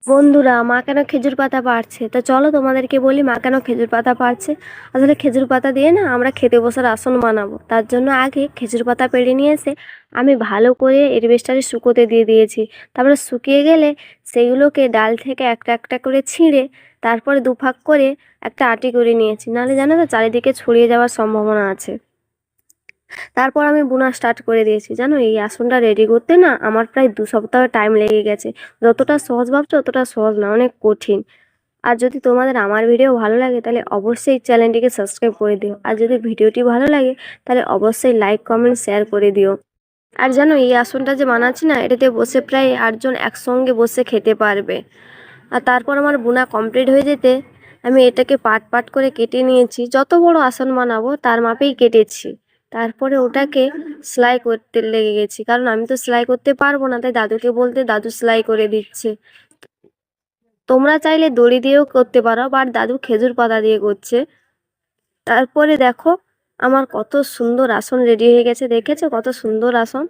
বন্ধুরা, মা কেন খেজুর পাতা পাড়ছে? তো চলো তোমাদেরকে বলি মা কেন খেজুর পাতা পাড়ছে। আসলে খেজুর পাতা দিয়ে না আমরা খেতে বসার আসন বানাবো, তার জন্য আগে খেজুর পাতা পেড়ে নিয়ে এসে আমি ভালো করে এসবেস্টারে শুকোতে দিয়ে দিয়েছি। তারপরে শুকিয়ে গেলে সেইগুলোকে ডাল থেকে একটা একটা করে ছিঁড়ে তারপরে দুভাগ করে একটা আটি করে নিয়েছি, নাহলে জানো তো চারিদিকে ছড়িয়ে যাওয়ার সম্ভাবনা আছে। তারপর আমি বোনা স্টার্ট করে দিয়েছি। জানো, এই আসনটা রেডি করতে না আমার প্রায় 2 সপ্তাহ টাইম লেগে গেছে। যতটা সহজ ভাবছো অতটা সহজ না, অনেক কঠিন। আর যদি তোমাদের আমার ভিডিও ভালো লাগে তাহলে অবশ্যই চ্যানেলটিকে সাবস্ক্রাইব করে দিও, আর যদি ভিডিওটি ভালো লাগে তাহলে অবশ্যই লাইক কমেন্ট শেয়ার করে দিও। আর জানো, এই আসনটা যে বানাচ্ছি না, এটাতে বসে প্রায় 8জন একসঙ্গে বসে খেতে পারবে। আর তারপর আমার বোনা কমপ্লিট হয়ে যেতে আমি এটাকে পাট পাট করে কেটে নিয়েছি। যত বড় আসন বানাবো তার মাপেই কেটেছি। তারপরে ওটাকে সেলাই করতে লেগে গেছি, কারণ আমি তো সেলাই করতে পারবো না, তাই দাদুকে বলতে দাদু সেলাই করে দিচ্ছে। তোমরা চাইলে দড়ি দিয়েও করতে পারো, বাট দাদু খেজুর পাতা দিয়ে করছে। তারপরে দেখো আমার কত সুন্দর আসন রেডি হয়ে গেছে, দেখেছো কত সুন্দর আসন।